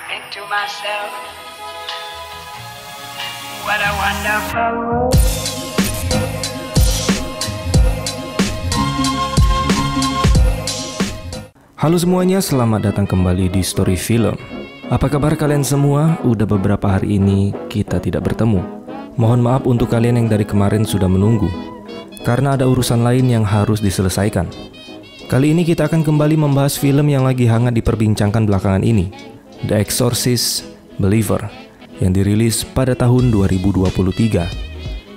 think to myself, what a wonderful world. Halo semuanya, selamat datang kembali di Story Film. Apa kabar kalian semua? Udah beberapa hari ini kita tidak bertemu. Mohon maaf untuk kalian yang dari kemarin sudah menunggu, karena ada urusan lain yang harus diselesaikan. Kali ini kita akan kembali membahas film yang lagi hangat diperbincangkan belakangan ini, The Exorcist Believer, yang dirilis pada tahun 2023.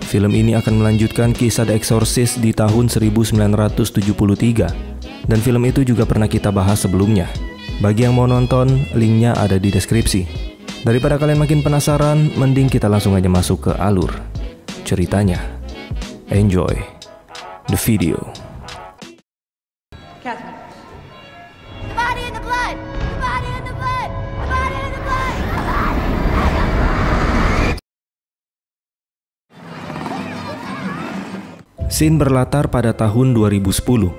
Film ini akan melanjutkan kisah The Exorcist di tahun 1973. Dan film itu juga pernah kita bahas sebelumnya. Bagi yang mau nonton, linknya ada di deskripsi. Daripada kalian makin penasaran, mending kita langsung aja masuk ke alur ceritanya. Enjoy the video. Catherine. The body in the blood! The body in the blood! The body in the blood! The body in the blood! Scene berlatar pada tahun 2010.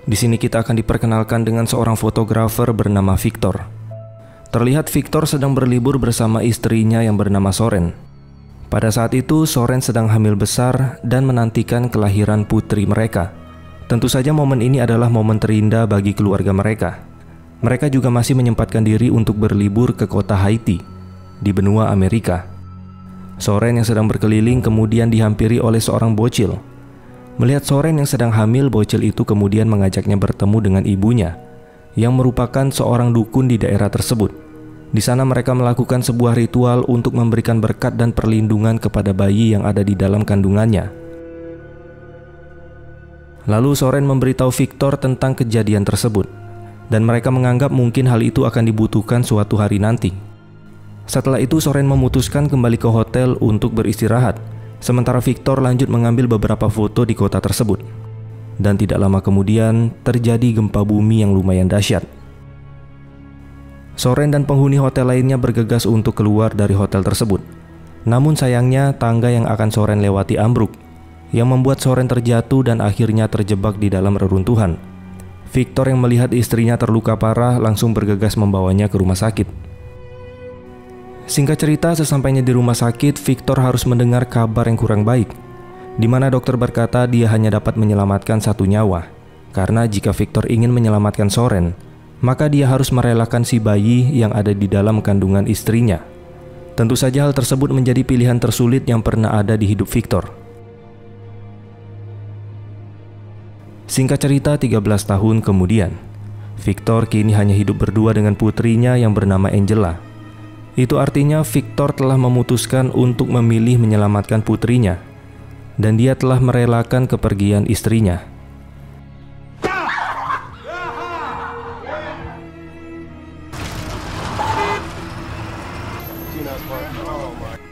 Di sini kita akan diperkenalkan dengan seorang fotografer bernama Victor. Terlihat Victor sedang berlibur bersama istrinya yang bernama Soren. Pada saat itu Soren sedang hamil besar dan menantikan kelahiran putri mereka. Tentu saja momen ini adalah momen terindah bagi keluarga mereka. Mereka juga masih menyempatkan diri untuk berlibur ke kota Haiti di benua Amerika. Soren yang sedang berkeliling kemudian dihampiri oleh seorang bocil. Melihat Soren yang sedang hamil, bocil itu kemudian mengajaknya bertemu dengan ibunya, yang merupakan seorang dukun di daerah tersebut. Di sana mereka melakukan sebuah ritual untuk memberikan berkat dan perlindungan kepada bayi yang ada di dalam kandungannya. Lalu Soren memberitahu Victor tentang kejadian tersebut, dan mereka menganggap mungkin hal itu akan dibutuhkan suatu hari nanti. Setelah itu Soren memutuskan kembali ke hotel untuk beristirahat. Sementara Victor lanjut mengambil beberapa foto di kota tersebut. Dan tidak lama kemudian terjadi gempa bumi yang lumayan dahsyat. Soren dan penghuni hotel lainnya bergegas untuk keluar dari hotel tersebut. Namun sayangnya tangga yang akan Soren lewati ambruk, yang membuat Soren terjatuh dan akhirnya terjebak di dalam reruntuhan. Victor yang melihat istrinya terluka parah langsung bergegas membawanya ke rumah sakit. Singkat cerita, sesampainya di rumah sakit, Victor harus mendengar kabar yang kurang baik, di mana dokter berkata dia hanya dapat menyelamatkan satu nyawa. Karena jika Victor ingin menyelamatkan Soren, maka dia harus merelakan si bayi yang ada di dalam kandungan istrinya. Tentu saja hal tersebut menjadi pilihan tersulit yang pernah ada di hidup Victor. Singkat cerita, 13 tahun kemudian, Victor kini hanya hidup berdua dengan putrinya yang bernama Angela. Itu artinya Victor telah memutuskan untuk memilih menyelamatkan putrinya, dan dia telah merelakan kepergian istrinya.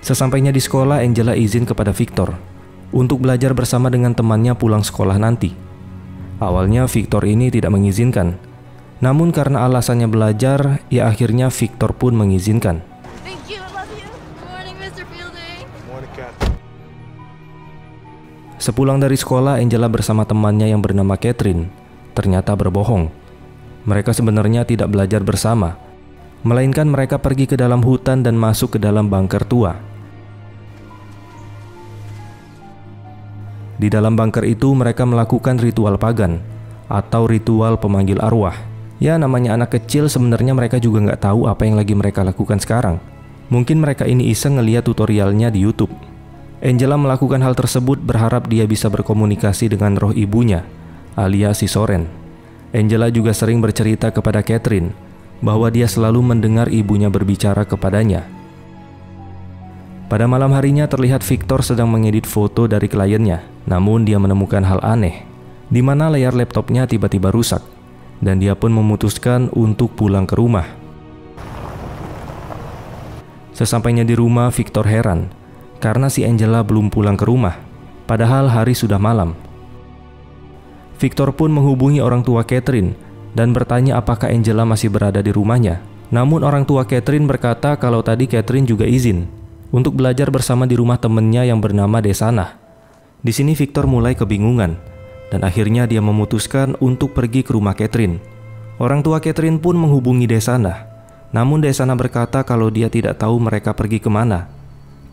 Sesampainya di sekolah, Angela izin kepada Victor untuk belajar bersama dengan temannya pulang sekolah nanti. Awalnya Victor ini tidak mengizinkan, namun karena alasannya belajar, ya akhirnya Victor pun mengizinkan. Sepulang dari sekolah, Angela bersama temannya yang bernama Catherine ternyata berbohong. Mereka sebenarnya tidak belajar bersama, melainkan mereka pergi ke dalam hutan dan masuk ke dalam bunker tua. Di dalam bunker itu mereka melakukan ritual pagan atau ritual pemanggil arwah. Ya, namanya anak kecil, sebenarnya mereka juga nggak tahu apa yang lagi mereka lakukan sekarang. Mungkin mereka ini iseng ngeliat tutorialnya di YouTube. Angela melakukan hal tersebut berharap dia bisa berkomunikasi dengan roh ibunya, alias si Soren. Angela juga sering bercerita kepada Catherine bahwa dia selalu mendengar ibunya berbicara kepadanya. Pada malam harinya terlihat Victor sedang mengedit foto dari kliennya. Namun dia menemukan hal aneh, di mana layar laptopnya tiba-tiba rusak, dan dia pun memutuskan untuk pulang ke rumah. Sesampainya di rumah, Victor heran karena si Angela belum pulang ke rumah, padahal hari sudah malam. Victor pun menghubungi orang tua Catherine dan bertanya apakah Angela masih berada di rumahnya. Namun orang tua Catherine berkata kalau tadi Catherine juga izin untuk belajar bersama di rumah temannya yang bernama Desana. Di sini Victor mulai kebingungan, dan akhirnya dia memutuskan untuk pergi ke rumah Catherine. Orang tua Catherine pun menghubungi Desana Namun Desana berkata kalau dia tidak tahu mereka pergi kemana.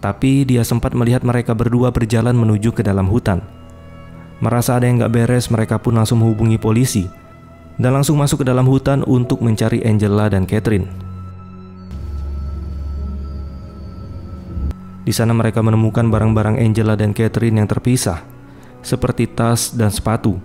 Tapi dia sempat melihat mereka berdua berjalan menuju ke dalam hutan. Merasa ada yang gak beres, mereka pun langsung menghubungi polisi dan langsung masuk ke dalam hutan untuk mencari Angela dan Catherine. Di sana mereka menemukan barang-barang Angela dan Catherine yang terpisah, seperti tas dan sepatu.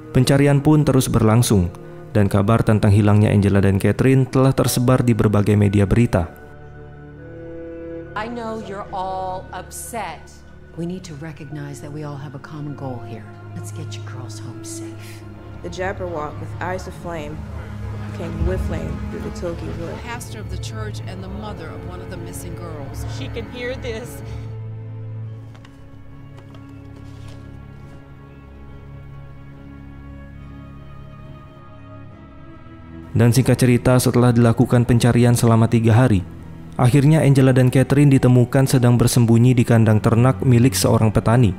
Pencarian pun terus berlangsung, dan kabar tentang hilangnya Angela dan Catherine telah tersebar di berbagai media berita. I know you're all upset. We need to recognize that we all have a common goal here. Let's get you girls home safe. The Jabberwock with eyes of flame came whiffling through the Toki wood. Pastor of the church and the mother of one of the missing girls. She can hear this. Dan singkat cerita, setelah dilakukan pencarian selama 3 hari, akhirnya Angela dan Catherine ditemukan sedang bersembunyi di kandang ternak milik seorang petani.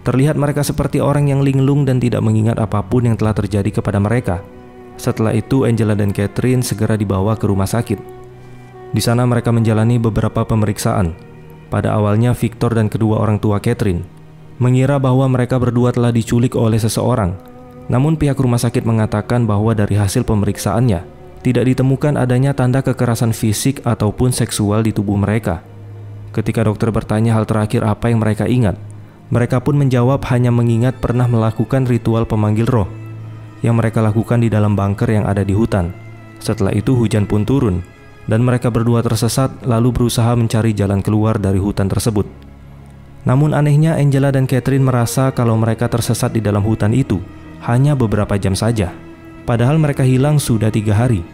Terlihat mereka seperti orang yang linglung dan tidak mengingat apapun yang telah terjadi kepada mereka. Setelah itu, Angela dan Catherine segera dibawa ke rumah sakit. Di sana mereka menjalani beberapa pemeriksaan. Pada awalnya, Victor dan kedua orang tua Catherine mengira bahwa mereka berdua telah diculik oleh seseorang. Namun pihak rumah sakit mengatakan bahwa dari hasil pemeriksaannya tidak ditemukan adanya tanda kekerasan fisik ataupun seksual di tubuh mereka. Ketika dokter bertanya hal terakhir apa yang mereka ingat, mereka pun menjawab hanya mengingat pernah melakukan ritual pemanggil roh yang mereka lakukan di dalam bunker yang ada di hutan. Setelah itu hujan pun turun dan mereka berdua tersesat lalu berusaha mencari jalan keluar dari hutan tersebut. Namun anehnya Angela dan Catherine merasa kalau mereka tersesat di dalam hutan itu hanya beberapa jam saja, padahal mereka hilang sudah 3 hari.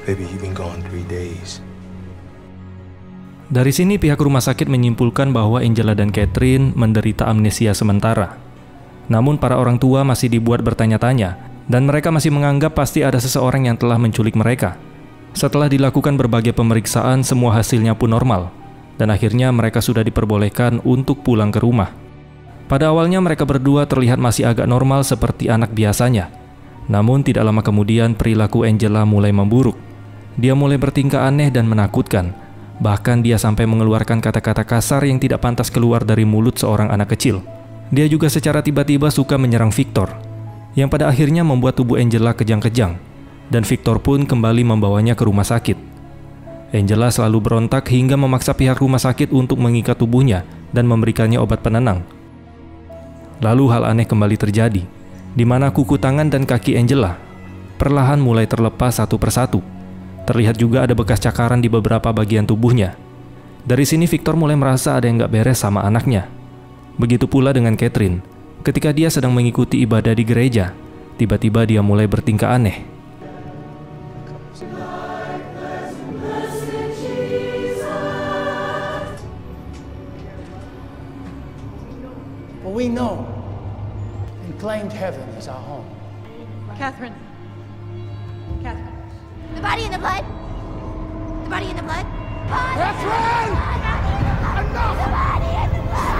Baby, you've been gone 3 days. Dari sini pihak rumah sakit menyimpulkan bahwa Angela dan Catherine menderita amnesia sementara. Namun para orang tua masih dibuat bertanya-tanya, dan mereka masih menganggap pasti ada seseorang yang telah menculik mereka. Setelah dilakukan berbagai pemeriksaan, semua hasilnya pun normal, dan akhirnya mereka sudah diperbolehkan untuk pulang ke rumah. Pada awalnya mereka berdua terlihat masih agak normal seperti anak biasanya. Namun tidak lama kemudian perilaku Angela mulai memburuk. Dia mulai bertingkah aneh dan menakutkan. Bahkan dia sampai mengeluarkan kata-kata kasar yang tidak pantas keluar dari mulut seorang anak kecil. Dia juga secara tiba-tiba suka menyerang Victor, yang pada akhirnya membuat tubuh Angela kejang-kejang. Dan Victor pun kembali membawanya ke rumah sakit. Angela selalu berontak hingga memaksa pihak rumah sakit untuk mengikat tubuhnya dan memberikannya obat penenang. Lalu hal aneh kembali terjadi, di mana kuku tangan dan kaki Angela perlahan mulai terlepas satu persatu. Terlihat juga ada bekas cakaran di beberapa bagian tubuhnya. Dari sini Victor mulai merasa ada yang gak beres sama anaknya. Begitu pula dengan Catherine. Ketika dia sedang mengikuti ibadah di gereja, tiba-tiba dia mulai bertingkah aneh. We know and claimed heaven as our home. Catherine. Catherine. The body in the blood. The body in the blood. Body Catherine! Enough! The body in the blood.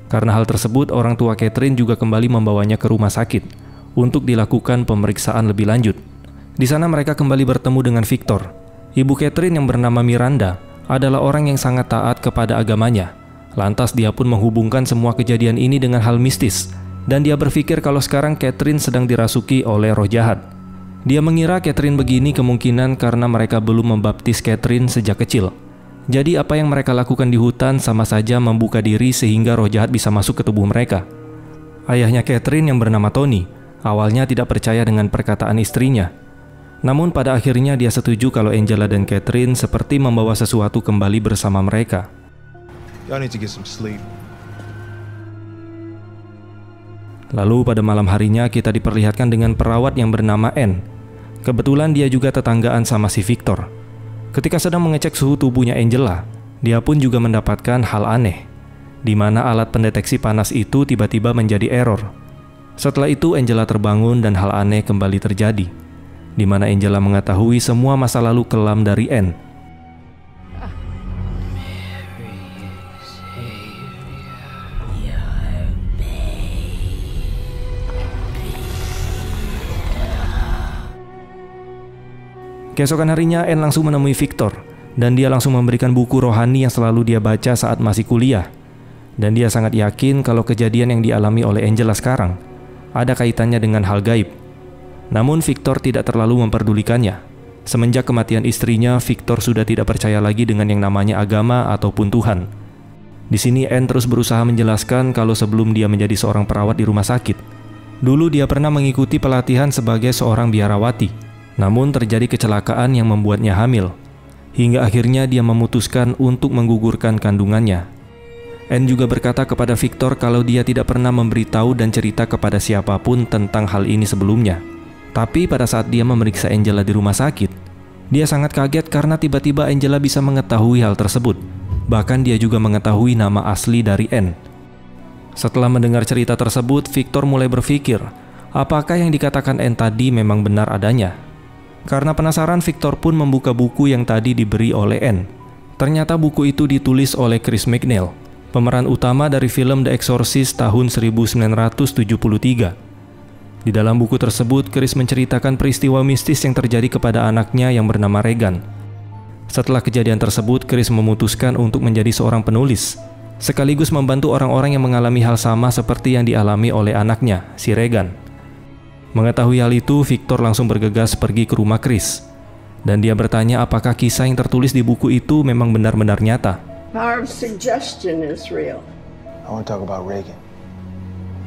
Karena hal tersebut, orang tua Catherine juga kembali membawanya ke rumah sakit untuk dilakukan pemeriksaan lebih lanjut. Di sana mereka kembali bertemu dengan Victor. Ibu Catherine yang bernama Miranda adalah orang yang sangat taat kepada agamanya. Lantas dia pun menghubungkan semua kejadian ini dengan hal mistis, dan dia berpikir kalau sekarang Catherine sedang dirasuki oleh roh jahat. Dia mengira Catherine begini kemungkinan karena mereka belum membaptis Catherine sejak kecil. Jadi apa yang mereka lakukan di hutan sama saja membuka diri sehingga roh jahat bisa masuk ke tubuh mereka. Ayahnya Catherine yang bernama Tony awalnya tidak percaya dengan perkataan istrinya. Namun pada akhirnya dia setuju kalau Angela dan Catherine seperti membawa sesuatu kembali bersama mereka. Y'all need to get some sleep. Lalu pada malam harinya kita diperlihatkan dengan perawat yang bernama Anne. Kebetulan dia juga tetanggaan sama si Victor. Ketika sedang mengecek suhu tubuhnya Angela, dia pun juga mendapatkan hal aneh, di mana alat pendeteksi panas itu tiba-tiba menjadi error. Setelah itu Angela terbangun dan hal aneh kembali terjadi, di mana Angela mengetahui semua masa lalu kelam dari Anne. Keesokan harinya, Anne langsung menemui Victor, dan dia langsung memberikan buku rohani yang selalu dia baca saat masih kuliah. Dan dia sangat yakin kalau kejadian yang dialami oleh Angela sekarang ada kaitannya dengan hal gaib. Namun Victor tidak terlalu memperdulikannya. Semenjak kematian istrinya, Victor sudah tidak percaya lagi dengan yang namanya agama ataupun Tuhan. Di sini Anne terus berusaha menjelaskan kalau sebelum dia menjadi seorang perawat di rumah sakit, dulu dia pernah mengikuti pelatihan sebagai seorang biarawati. Namun terjadi kecelakaan yang membuatnya hamil, hingga akhirnya dia memutuskan untuk menggugurkan kandungannya. Anne juga berkata kepada Victor kalau dia tidak pernah memberitahu dan cerita kepada siapapun tentang hal ini sebelumnya. Tapi pada saat dia memeriksa Angela di rumah sakit, dia sangat kaget karena tiba-tiba Angela bisa mengetahui hal tersebut. Bahkan dia juga mengetahui nama asli dari Anne. Setelah mendengar cerita tersebut, Victor mulai berpikir, apakah yang dikatakan Anne tadi memang benar adanya? Karena penasaran, Victor pun membuka buku yang tadi diberi oleh Anne. Ternyata buku itu ditulis oleh Chris McNeil, pemeran utama dari film The Exorcist tahun 1973. Di dalam buku tersebut, Chris menceritakan peristiwa mistis yang terjadi kepada anaknya yang bernama Regan. Setelah kejadian tersebut, Chris memutuskan untuk menjadi seorang penulis, sekaligus membantu orang-orang yang mengalami hal sama seperti yang dialami oleh anaknya, si Regan. Mengetahui hal itu, Victor langsung bergegas pergi ke rumah Chris. Dan dia bertanya apakah kisah yang tertulis di buku itu memang benar-benar nyata. Power of suggestion is real. I want to talk about Regan,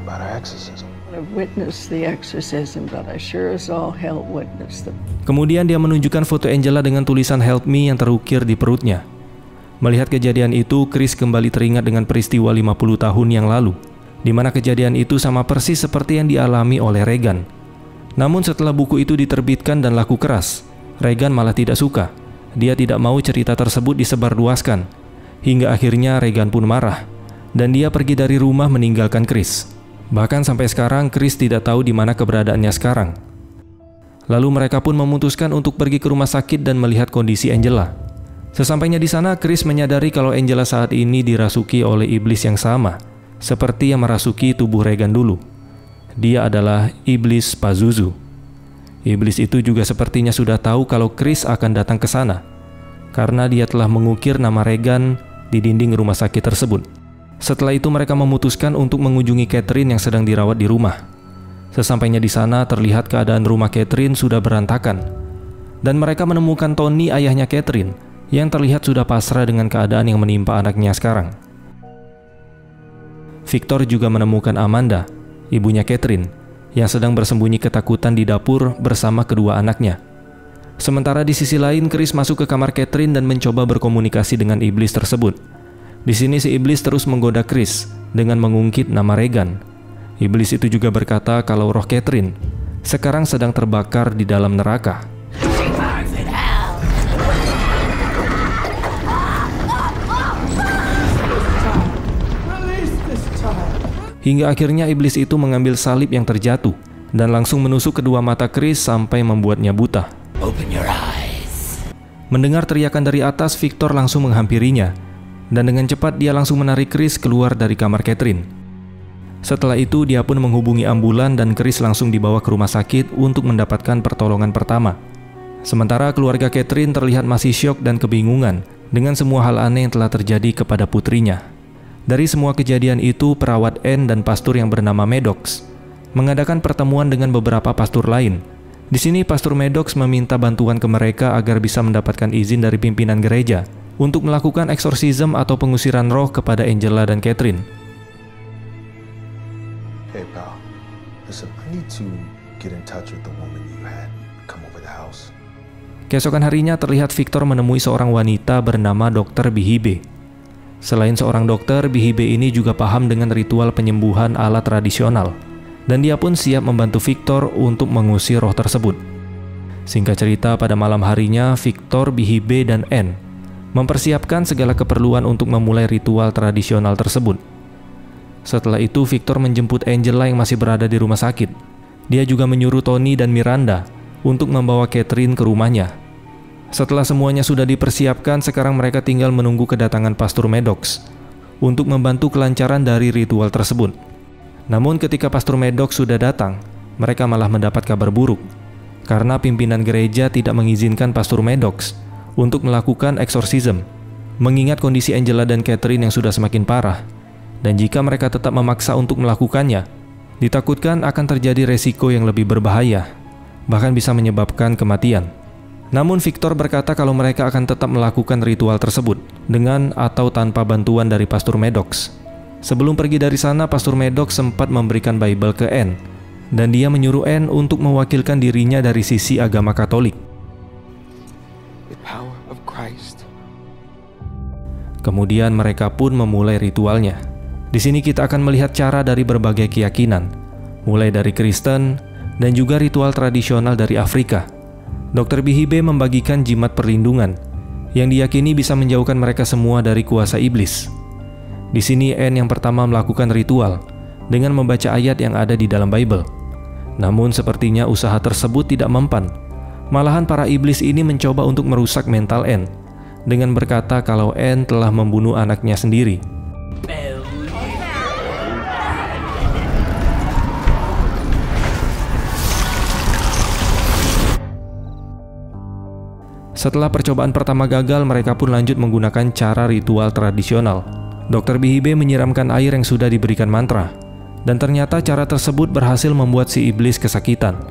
about her exorcism. I've witnessed the exorcism, but I sure as all hell witnessed them. Kemudian dia menunjukkan foto Angela dengan tulisan "Help Me" yang terukir di perutnya. Melihat kejadian itu, Chris kembali teringat dengan peristiwa 50 tahun yang lalu, di mana kejadian itu sama persis seperti yang dialami oleh Regan. Namun setelah buku itu diterbitkan dan laku keras, Regan malah tidak suka. Dia tidak mau cerita tersebut disebarluaskan. Hingga akhirnya Regan pun marah, dan dia pergi dari rumah meninggalkan Chris. Bahkan sampai sekarang Chris tidak tahu di mana keberadaannya sekarang. Lalu mereka pun memutuskan untuk pergi ke rumah sakit dan melihat kondisi Angela. Sesampainya di sana, Chris menyadari kalau Angela saat ini dirasuki oleh iblis yang sama, seperti yang merasuki tubuh Regan dulu. Dia adalah iblis Pazuzu. Iblis itu juga sepertinya sudah tahu kalau Chris akan datang ke sana, karena dia telah mengukir nama Regan di dinding rumah sakit tersebut. Setelah itu mereka memutuskan untuk mengunjungi Catherine yang sedang dirawat di rumah. Sesampainya di sana, terlihat keadaan rumah Catherine sudah berantakan, dan mereka menemukan Tony, ayahnya Catherine, yang terlihat sudah pasrah dengan keadaan yang menimpa anaknya sekarang. Victor juga menemukan Amanda, ibunya Catherine, yang sedang bersembunyi ketakutan di dapur bersama kedua anaknya. Sementara di sisi lain, Chris masuk ke kamar Catherine dan mencoba berkomunikasi dengan iblis tersebut. Di sini si iblis terus menggoda Chris dengan mengungkit nama Regan. Iblis itu juga berkata kalau roh Catherine sekarang sedang terbakar di dalam neraka. Hingga akhirnya iblis itu mengambil salib yang terjatuh dan langsung menusuk kedua mata Chris sampai membuatnya buta. Open your eyes. Mendengar teriakan dari atas, Victor langsung menghampirinya, dan dengan cepat dia langsung menarik Chris keluar dari kamar Catherine. Setelah itu dia pun menghubungi ambulan dan Chris langsung dibawa ke rumah sakit untuk mendapatkan pertolongan pertama. Sementara keluarga Catherine terlihat masih syok dan kebingungan dengan semua hal aneh yang telah terjadi kepada putrinya. Dari semua kejadian itu, perawat Anne dan pastor yang bernama Maddox mengadakan pertemuan dengan beberapa pastor lain. Di sini pastor Maddox meminta bantuan ke mereka agar bisa mendapatkan izin dari pimpinan gereja untuk melakukan eksorsisme atau pengusiran roh kepada Angela dan Catherine. Hey pal, listen, I need to get in touch with the woman you had come over the house. Keesokan harinya terlihat Victor menemui seorang wanita bernama Dr. Bihibe. Selain seorang dokter, Bihibe ini juga paham dengan ritual penyembuhan ala tradisional, dan dia pun siap membantu Victor untuk mengusir roh tersebut. Singkat cerita, pada malam harinya, Victor, Bihibe, dan Anne mempersiapkan segala keperluan untuk memulai ritual tradisional tersebut. Setelah itu, Victor menjemput Angela yang masih berada di rumah sakit. Dia juga menyuruh Tony dan Miranda untuk membawa Catherine ke rumahnya. Setelah semuanya sudah dipersiapkan, sekarang mereka tinggal menunggu kedatangan pastor Maddox untuk membantu kelancaran dari ritual tersebut. Namun ketika pastor Maddox sudah datang, mereka malah mendapat kabar buruk. karena pimpinan gereja tidak mengizinkan Pastor Maddox untuk melakukan eksorsisme, mengingat kondisi Angela dan Catherine yang sudah semakin parah. Dan jika mereka tetap memaksa untuk melakukannya, ditakutkan akan terjadi resiko yang lebih berbahaya, bahkan bisa menyebabkan kematian. Namun Victor berkata kalau mereka akan tetap melakukan ritual tersebut, dengan atau tanpa bantuan dari Pastor Maddox. Sebelum pergi dari sana, Pastor Maddox sempat memberikan Bible ke Anne, dan dia menyuruh Anne untuk mewakilkan dirinya dari sisi agama Katolik. The power of Christ. Kemudian mereka pun memulai ritualnya. Di sini kita akan melihat cara dari berbagai keyakinan, mulai dari Kristen dan juga ritual tradisional dari Afrika. Dr. Bihibe membagikan jimat perlindungan yang diyakini bisa menjauhkan mereka semua dari kuasa iblis. Di sini Anne yang pertama melakukan ritual dengan membaca ayat yang ada di dalam Bible. Namun sepertinya usaha tersebut tidak mempan. Malahan para iblis ini mencoba untuk merusak mental Anne dengan berkata kalau Anne telah membunuh anaknya sendiri. Setelah percobaan pertama gagal, mereka pun lanjut menggunakan cara ritual tradisional. Dr. Bihibe menyiramkan air yang sudah diberikan mantra, dan ternyata cara tersebut berhasil membuat si iblis kesakitan.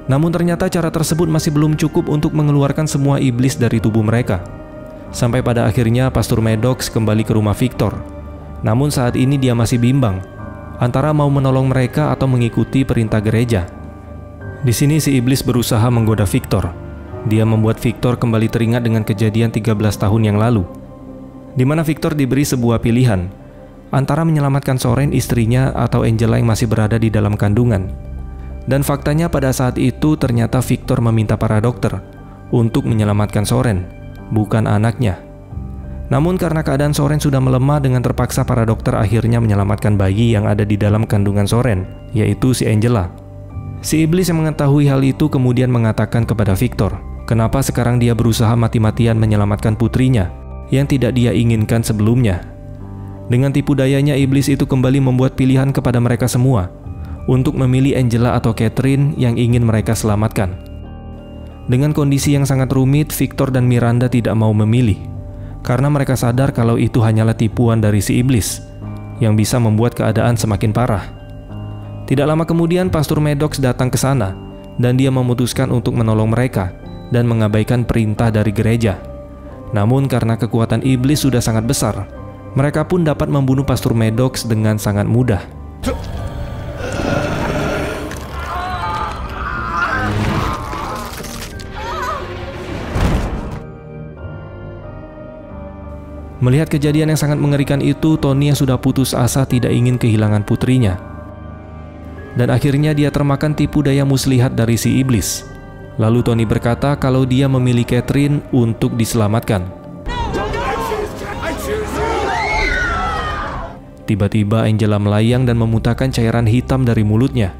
Namun ternyata cara tersebut masih belum cukup untuk mengeluarkan semua iblis dari tubuh mereka. Sampai pada akhirnya Pastor Maddox kembali ke rumah Victor. Namun saat ini dia masih bimbang antara mau menolong mereka atau mengikuti perintah gereja. Di sini si iblis berusaha menggoda Victor. Dia membuat Victor kembali teringat dengan kejadian 13 tahun yang lalu, di mana Victor diberi sebuah pilihan antara menyelamatkan Soren istrinya atau Angela yang masih berada di dalam kandungan. Dan faktanya pada saat itu ternyata Victor meminta para dokter untuk menyelamatkan Soren, bukan anaknya. Namun karena keadaan Soren sudah melemah, dengan terpaksa para dokter akhirnya menyelamatkan bayi yang ada di dalam kandungan Soren, yaitu si Angela. Si iblis yang mengetahui hal itu kemudian mengatakan kepada Victor, kenapa sekarang dia berusaha mati-matian menyelamatkan putrinya yang tidak dia inginkan sebelumnya. Dengan tipu dayanya, iblis itu kembali membuat pilihan kepada mereka semua untuk memilih Angela atau Catherine yang ingin mereka selamatkan. Dengan kondisi yang sangat rumit, Victor dan Miranda tidak mau memilih, karena mereka sadar kalau itu hanyalah tipuan dari si iblis yang bisa membuat keadaan semakin parah. Tidak lama kemudian Pastor Maddox datang ke sana, dan dia memutuskan untuk menolong mereka dan mengabaikan perintah dari gereja. Namun karena kekuatan iblis sudah sangat besar, mereka pun dapat membunuh Pastor Maddox dengan sangat mudah. Melihat kejadian yang sangat mengerikan itu, Tony yang sudah putus asa tidak ingin kehilangan putrinya. Dan akhirnya dia termakan tipu daya muslihat dari si iblis. Lalu Tony berkata kalau dia memilih Catherine untuk diselamatkan. Tiba-tiba Angela melayang dan memuntahkan cairan hitam dari mulutnya.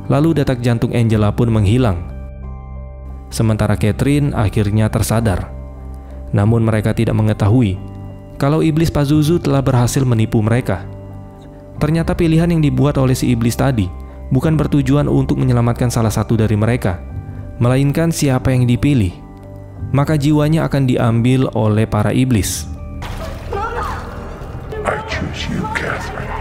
Lalu detak jantung Angela pun menghilang. Sementara Catherine akhirnya tersadar. Namun mereka tidak mengetahui kalau iblis Pazuzu telah berhasil menipu mereka. Ternyata pilihan yang dibuat oleh si iblis tadi bukan bertujuan untuk menyelamatkan salah satu dari mereka, melainkan siapa yang dipilih, maka jiwanya akan diambil oleh para iblis. I choose you, Catherine.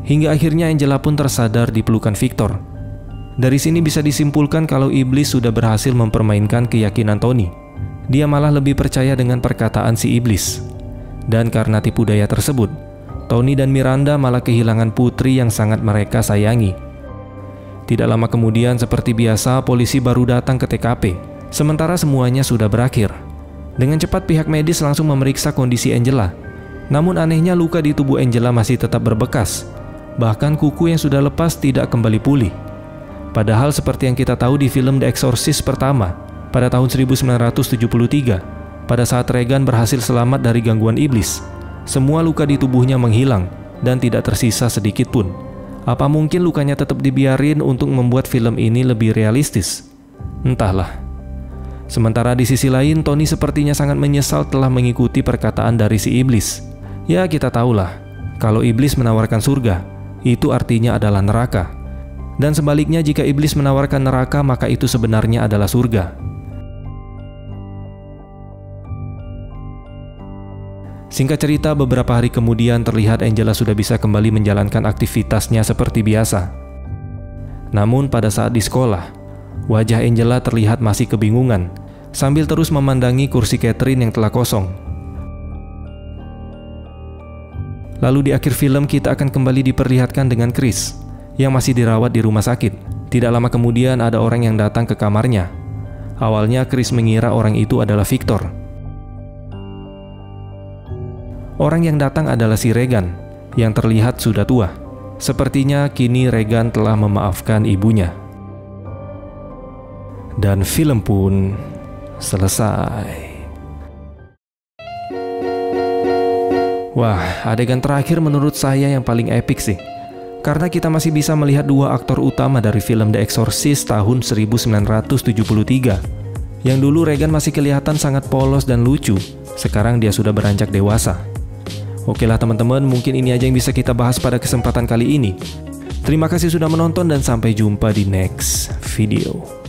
Hingga akhirnya Angela pun tersadar di pelukan Victor. Dari sini bisa disimpulkan kalau iblis sudah berhasil mempermainkan keyakinan Tony. Dia malah lebih percaya dengan perkataan si iblis. Dan karena tipu daya tersebut, Tony dan Miranda malah kehilangan putri yang sangat mereka sayangi. Tidak lama kemudian, seperti biasa, polisi baru datang ke TKP. Sementara semuanya sudah berakhir. Dengan cepat pihak medis langsung memeriksa kondisi Angela. Namun anehnya luka di tubuh Angela masih tetap berbekas. Bahkan kuku yang sudah lepas tidak kembali pulih. Padahal seperti yang kita tahu di film The Exorcist pertama pada tahun 1973, pada saat Regan berhasil selamat dari gangguan iblis, semua luka di tubuhnya menghilang dan tidak tersisa sedikit pun. Apa mungkin lukanya tetap dibiarin untuk membuat film ini lebih realistis? Entahlah. Sementara di sisi lain, Tony sepertinya sangat menyesal telah mengikuti perkataan dari si iblis. Ya, kita tahulah, kalau iblis menawarkan surga, itu artinya adalah neraka. Dan sebaliknya, jika iblis menawarkan neraka, maka itu sebenarnya adalah surga. Singkat cerita, beberapa hari kemudian terlihat Angela sudah bisa kembali menjalankan aktivitasnya seperti biasa. Namun pada saat di sekolah, wajah Angela terlihat masih kebingungan, sambil terus memandangi kursi Catherine yang telah kosong. Lalu di akhir film kita akan kembali diperlihatkan dengan Chris, yang masih dirawat di rumah sakit. Tidak lama kemudian ada orang yang datang ke kamarnya. Awalnya Chris mengira orang itu adalah Victor. Orang yang datang adalah si Regan, yang terlihat sudah tua. Sepertinya kini Regan telah memaafkan ibunya. Dan film pun selesai. Wah, adegan terakhir menurut saya yang paling epik sih. Karena kita masih bisa melihat dua aktor utama dari film The Exorcist tahun 1973. Yang dulu Regan masih kelihatan sangat polos dan lucu. Sekarang dia sudah beranjak dewasa. Oke lah teman-teman, mungkin ini aja yang bisa kita bahas pada kesempatan kali ini. Terima kasih sudah menonton dan sampai jumpa di next video.